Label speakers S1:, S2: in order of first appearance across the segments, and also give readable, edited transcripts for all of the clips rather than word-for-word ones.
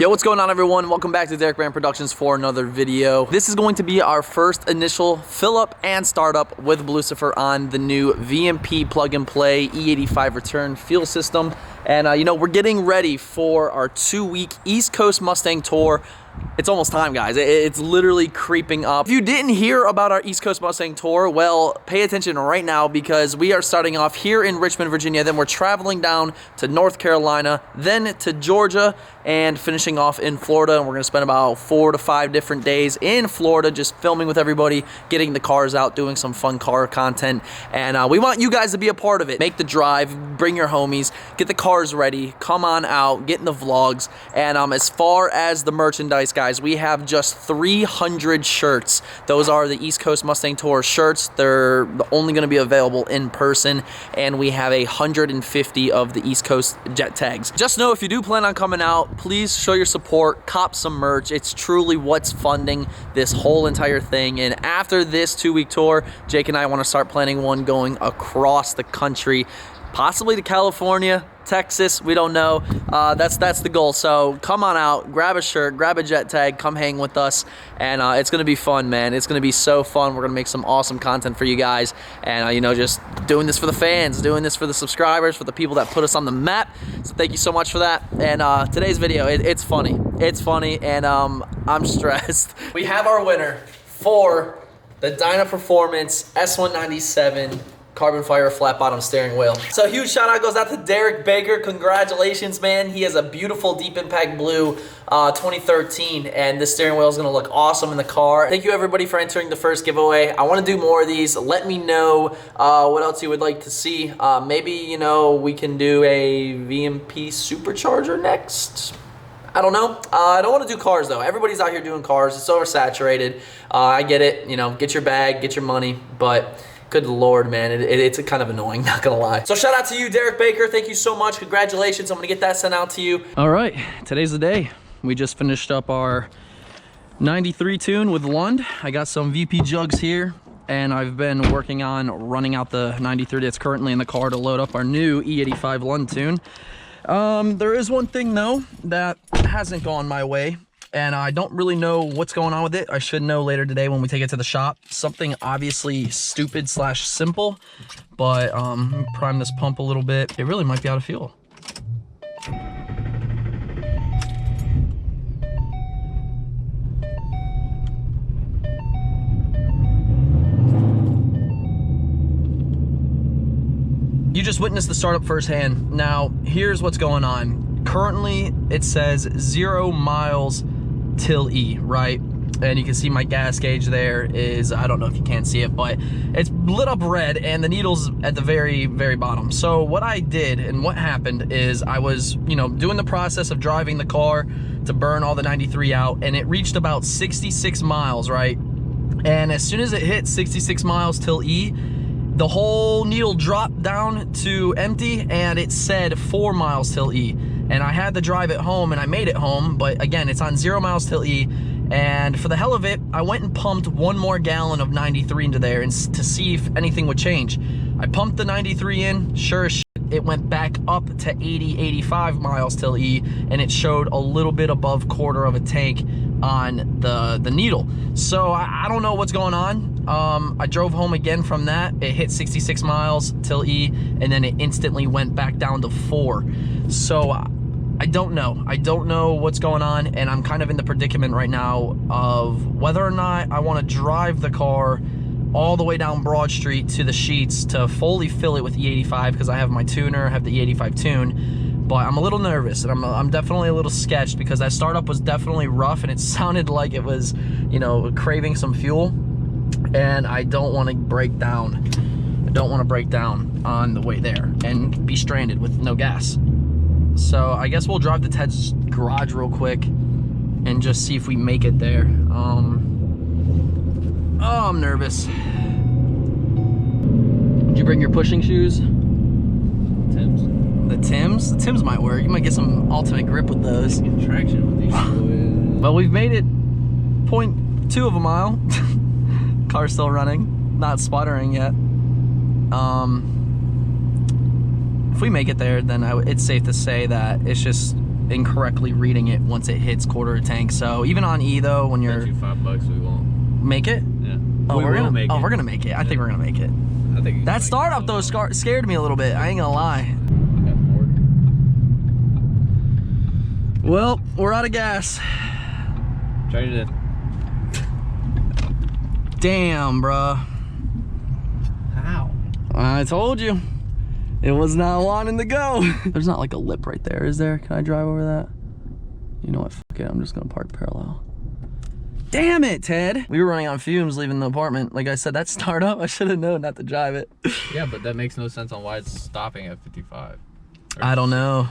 S1: Yo, what's going on, everyone? Welcome back to DerekBaranProductions for another video. This is going to be our first initial fill up and startup with Blucifer on the new VMP plug and play E85 return fuel system. And you know, we're getting ready for our 2-week East Coast Mustang tour. It's almost time, guys. It's literally creeping up. If you didn't hear about our East Coast Mustang tour, well, pay attention right now because we are starting off here in Richmond, Virginia. Then we're traveling down to North Carolina, then to Georgia, and finishing off in Florida. And we're going to spend about 4 to 5 different days in Florida just filming with everybody, getting the cars out, doing some fun car content. And we want you guys to be a part of it. Make the drive, bring your homies, get the cars ready, come on out, get in the vlogs. And as far as the merchandise, guys, we have just 300 shirts. Those are the East Coast Mustang Tour shirts. They're only going to be available in person, and we have 150 of the East Coast jet tags. Just know if you do plan on coming out, please show your support, cop some merch. It's truly what's funding this whole entire thing. And after this 2-week tour, Jake and I want to start planning one going across the country, possibly to California, Texas, we don't know. That's the goal. So come on out, grab a shirt, grab a jet tag, come hang with us, and it's gonna be fun, man. It's gonna be so fun. We're gonna make some awesome content for you guys, and you know, just doing this for the fans, doing this for the subscribers, for the people that put us on the map. So thank you so much for that. And today's video, it's funny. It's funny, and I'm stressed. We have our winner for the Dyna Performance S197 carbon fiber flat bottom steering wheel. So huge shout out goes out to Derek Baker. Congratulations, man. He has a beautiful deep impact blue 2013, and this steering wheel is going to look awesome in the car. Thank you everybody for entering the first giveaway. I want to do more of these. Let me know what else you would like to see. Maybe, you know, we can do a VMP supercharger next. I don't know. I don't want to do cars though. Everybody's out here doing cars. It's oversaturated. I get it. You know, get your bag, get your money, but good Lord, man, it's kind of annoying, not gonna lie. So shout out to you, Derek Baker. Thank you so much. Congratulations. I'm gonna get that sent out to you. All right, today's the day. We just finished up our 93 tune with Lund. I got some VP jugs here, and I've been working on running out the 93 that's currently in the car to load up our new E85 Lund tune. There is one thing though that hasn't gone my way, and I don't really know what's going on with it. I should know later today when we take it to the shop. Something obviously stupid slash simple, but prime this pump a little bit. It really might be out of fuel. You just witnessed the startup firsthand. Now, here's what's going on. Currently, it says 0 miles till E, right? And you can see my gas gauge there is, I don't know if you can see it, but it's lit up red and the needle's at the very, very bottom. So what I did and what happened is I was, you know, doing the process of driving the car to burn all the 93 out, and it reached about 66 miles, right? And as soon as it hit 66 miles till E, the whole needle dropped down to empty, and it said 4 miles till E. And I had to drive it home, and I made it home, but again, it's on 0 miles till E. And for the hell of it, I went and pumped 1 more gallon of 93 into there and to see if anything would change. I pumped the 93 in, sure as shit, it went back up to 85 miles till E, and it showed a little bit above quarter of a tank on the needle. So I don't know what's going on. I drove home again from that. It hit 66 miles till E, and then it instantly went back down to 4. So I don't know. I don't know what's going on, and I'm kind of in the predicament right now of whether or not I want to drive the car all the way down Broad Street to the sheets to fully fill it with E85, because I have my tuner, I have the E85 tune, but I'm a little nervous, and I'm definitely a little sketched because that startup was definitely rough, and it sounded like it was, you know, craving some fuel, and I don't want to break down. I don't want to break down on the way there and be stranded with no gas. So I guess we'll drive to Ted's garage real quick and just see if we make it there. Oh, I'm nervous. Did you bring your pushing shoes?
S2: Timbs.
S1: The Timbs? The Timbs might work. You might get some ultimate grip with those.
S2: Get traction with these.
S1: Well, we've made it 0.2 of a mile. Car's still running, not sputtering yet. If we make it there, then it's safe to say that it's just incorrectly reading it once it hits quarter of tank. So even on E though, when you're...
S2: Bet you $5 we won't.
S1: Make it?
S2: Yeah.
S1: Oh, we're gonna
S2: make it.
S1: Oh, we're gonna make it. I think we're gonna make it.
S2: I think
S1: that startup though scared me a little bit. I ain't gonna lie. Well, we're out of gas.
S2: Trade it in.
S1: Damn, bruh.
S2: How?
S1: I told you. It was not wanting to go. There's not like a lip right there, is there? Can I drive over that? You know what? Fuck it. I'm just gonna park parallel. Damn it, Ted. We were running on fumes leaving the apartment. Like I said, that startup, I should have known not to drive it.
S2: Yeah, but that makes no sense on why it's stopping at 55.
S1: I don't know.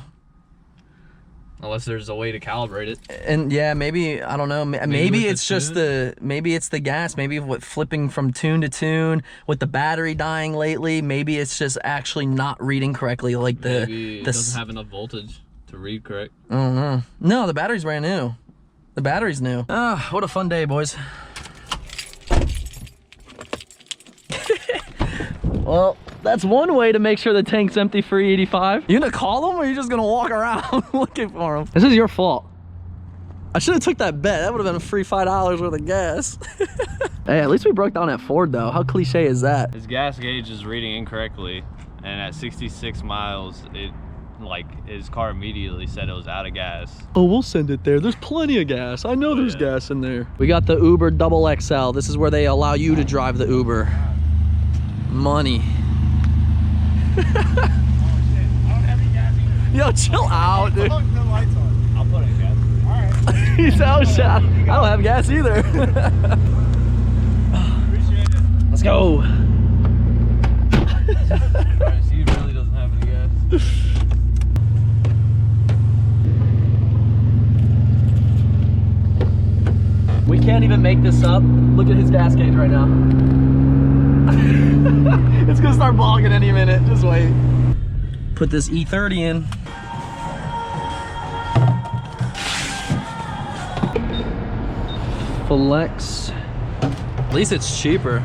S2: Unless there's a way to calibrate it.
S1: And yeah, maybe, I don't know. Maybe it's just maybe it's the gas. Maybe with flipping from tune to tune, with the battery dying lately, maybe it's just actually not reading correctly. Like
S2: Maybe it doesn't have enough voltage to read correct.
S1: I don't know. No, the battery's brand new. The battery's new. Ah, what a fun day, boys. Well, that's one way to make sure the tank's empty for E85. You gonna call them or are you just gonna walk around looking for them? This is your fault. I should have took that bet. That would have been a free $5 worth of gas. Hey, at least we broke down at Ford though. How cliche is that?
S2: His gas gauge is reading incorrectly, and at 66 miles, his car immediately said it was out of gas.
S1: Oh, we'll send it there. There's plenty of gas. I know there's gas in there. We got the Uber Double XL. This is where they allow you to drive the Uber. Money. Yo, chill out, dude.
S2: I'll put it in gas.
S1: Alright. He's out shot. I don't have gas either.
S2: Appreciate it.
S1: Let's go.
S2: He really doesn't have any gas.
S1: We can't even make this up. Look at his gas gauge right now. It's gonna start bogging any minute. Just wait. Put this E30 in. Flex. At least it's cheaper.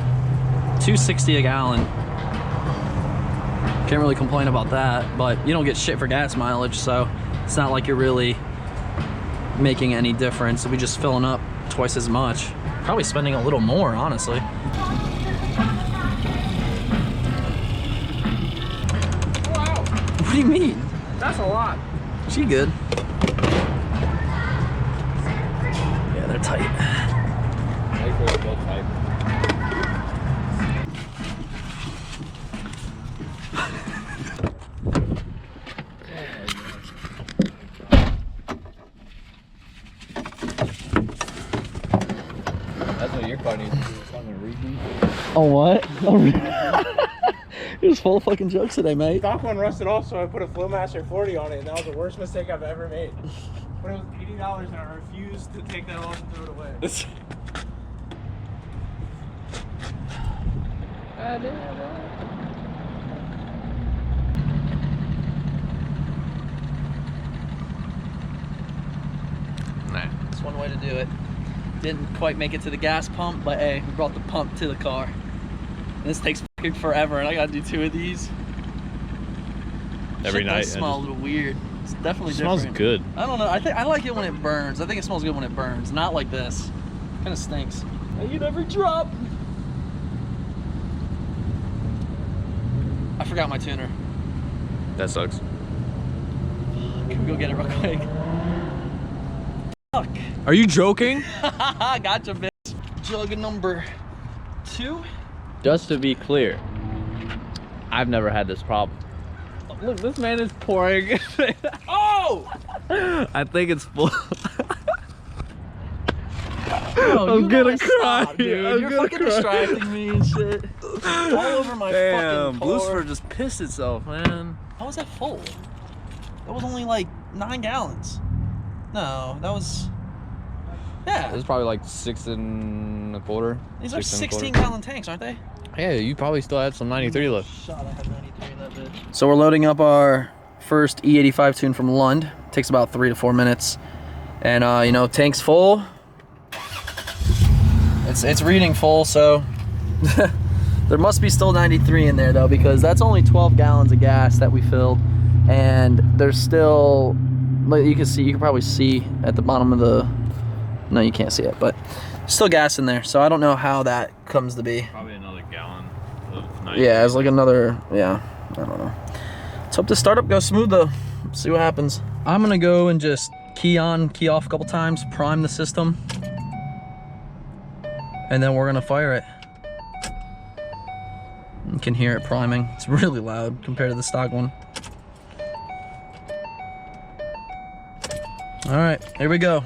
S1: $2.60 a gallon. Can't really complain about that, but you don't get shit for gas mileage, so it's not like you're really making any difference. We're just filling up twice as much. Probably spending a little more, honestly.
S2: Wow.
S1: What do you mean?
S2: That's a lot.
S1: She good. Yeah, they're tight.
S2: That's what your car needs to do. Fucking redo.
S1: Oh, what? You're just full of fucking jokes today, mate.
S3: Stock one rusted off, so I put a Flowmaster 40 on it, and that was the worst mistake I've ever made. But it was $80, and I refused to take that off and throw it away.
S1: That's one way to do it. Didn't quite make it to the gas pump, but hey, we brought the pump to the car. This takes fucking forever, and I gotta do 2 of these.
S2: Every
S1: Shit
S2: night.
S1: does smell a little weird. It's definitely
S2: Smells
S1: different.
S2: good.
S1: I don't know. I like it when it burns. I think it smells good when it burns, not like this. Kind of stinks. I get every drop. I forgot my tuner.
S2: That sucks.
S1: Can we go get it real quick? Fuck.
S2: Are you joking?
S1: Gotcha, bitch. Jug number 2.
S2: Just to be clear, I've never had this problem. Look, this man is pouring.
S1: Oh!
S2: I think it's full.
S1: Bro,
S2: I'm gonna cry,
S1: stop, dude.
S2: I'm
S1: You're
S2: gonna
S1: fucking
S2: cry.
S1: distracting me and shit. All over my fucking floor.
S2: Blucifer just pissed itself, man.
S1: How was that full? That was only like 9 gallons. No, that was... Yeah.
S2: This is probably like 6 1/4.
S1: These are 16-gallon tanks, aren't they?
S2: Yeah, you probably still had some 93 left.
S1: Shot, I had 93 in that bitch. So we're loading up our first E85 tune from Lund. Takes about 3 to 4 minutes. And you know, tank's full. It's reading full, so there must be still 93 in there though, because that's only 12 gallons of gas that we filled, and there's still like you can probably see at the bottom of the, no, you can't see it, but still gas in there. So I don't know how that comes to be.
S2: Probably another gallon of nitrogen.
S1: Yeah, it's like another, yeah, I don't know. Let's hope the startup goes smooth though. See what happens. I'm gonna go and just key on, key off a couple times, prime the system, and then we're gonna fire it. You can hear it priming. It's really loud compared to the stock one. All right, here we go.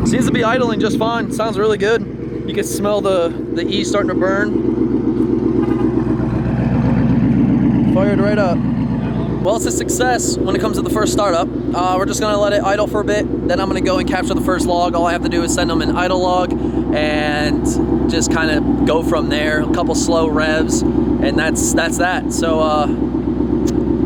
S1: Seems to be idling just fine. Sounds really good. You can smell the E starting to burn. Fired right up. Well, it's a success when it comes to the first startup. We're just gonna let it idle for a bit. Then I'm gonna go and capture the first log. All I have to do is send them an idle log and just kind of go from there. A couple slow revs, and that's that. So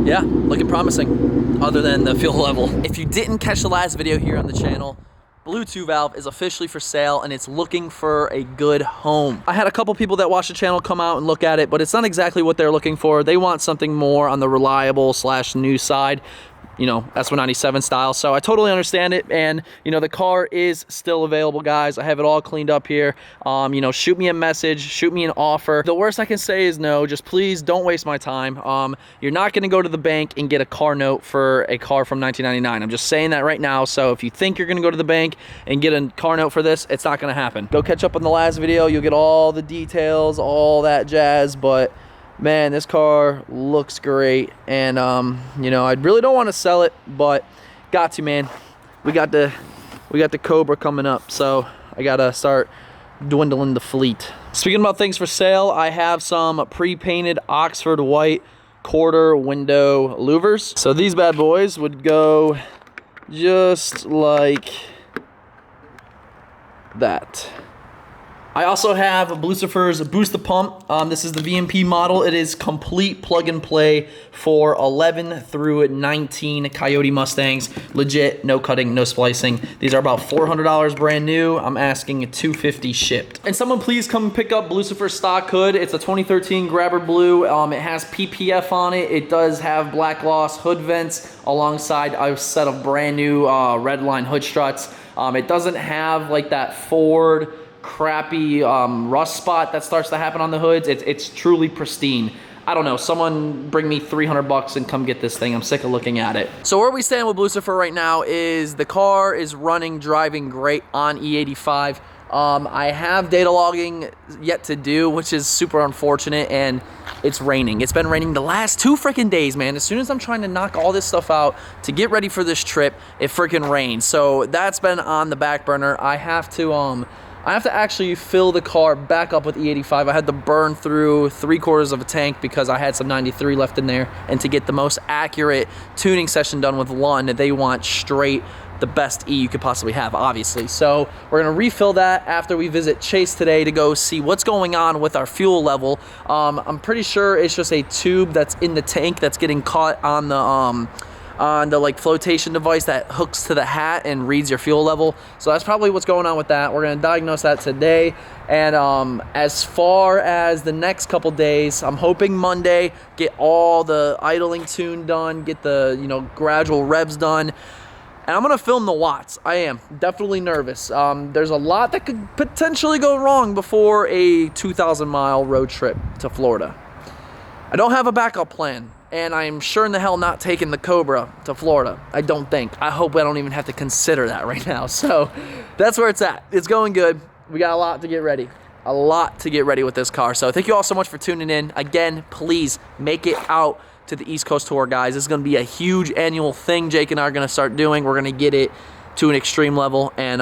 S1: yeah, looking promising other than the fuel level. If you didn't catch the last video here on the channel, Blue 2 valve is officially for sale and it's looking for a good home. I had a couple people that watch the channel come out and look at it, but it's not exactly what they're looking for. They want something more on the reliable / new side, you know, S197 style. So I totally understand it. And, you know, the car is still available, guys. I have it all cleaned up here. You know, shoot me a message, shoot me an offer. The worst I can say is no. Just please don't waste my time. You're not going to go to the bank and get a car note for a car from 1999. I'm just saying that right now. So if you think you're going to go to the bank and get a car note for this, it's not going to happen. Go catch up on the last video. You'll get all the details, all that jazz. But man, this car looks great, and you know, I really don't want to sell it, but got to, man. We got the Cobra coming up, so I gotta start dwindling the fleet. Speaking about things for sale, I have some pre-painted Oxford white quarter window louvers. So these bad boys would go just like that. I also have Blucifer's Boost the Pump. This is the VMP model. It is complete plug and play for 11 through 19 Coyote Mustangs. Legit, no cutting, no splicing. These are about $400 brand new. I'm asking $250 shipped. And someone please come pick up Blucifer's stock hood. It's a 2013 Grabber Blue. It has PPF on it. It does have black gloss hood vents alongside a set of brand new red line hood struts. It doesn't have like that Ford crappy rust spot that starts to happen on the hoods. It's truly pristine. I don't know, someone bring me 300 bucks and come get this thing. I'm sick of looking at it. So where we stand with Blucifer right now is the car is running, driving great on E85. I have data logging yet to do, which is super unfortunate, and it's raining. It's been raining the last 2 freaking days, man. As soon as I'm trying to knock all this stuff out to get ready for this trip, it freaking rains. So that's been on the back burner. I have to actually fill the car back up with E85. I had to burn through 3/4 of a tank because I had some 93 left in there. And to get the most accurate tuning session done with Lund, they want straight the best E you could possibly have, obviously. So we're gonna refill that after we visit Chase today to go see what's going on with our fuel level. I'm pretty sure it's just a tube that's in the tank that's getting caught on the like flotation device that hooks to the hat and reads your fuel level. So that's probably what's going on with that. We're gonna diagnose that today. And as far as the next couple days, I'm hoping Monday, get all the idling tune done, get the, you know, gradual revs done. And I'm gonna film the watts. I am definitely nervous. There's a lot that could potentially go wrong before a 2,000 mile road trip to Florida. I don't have a backup plan. And I'm sure in the hell not taking the Cobra to Florida. I don't think. I hope I don't even have to consider that right now. So that's where it's at. It's going good. We got a lot to get ready. A lot to get ready with this car. So thank you all so much for tuning in. Again, please make it out to the East Coast Tour, guys. This is going to be a huge annual thing Jake and I are going to start doing. We're going to get it to an extreme level. And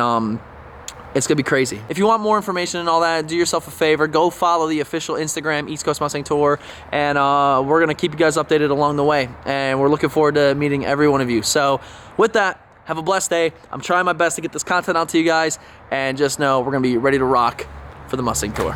S1: it's gonna be crazy. If you want more information and all that, do yourself a favor, go follow the official Instagram East Coast Mustang Tour, and we're gonna keep you guys updated along the way, and we're looking forward to meeting every one of you. So with that, have a blessed day. I'm trying my best to get this content out to you guys, and just know we're gonna be ready to rock for the Mustang Tour.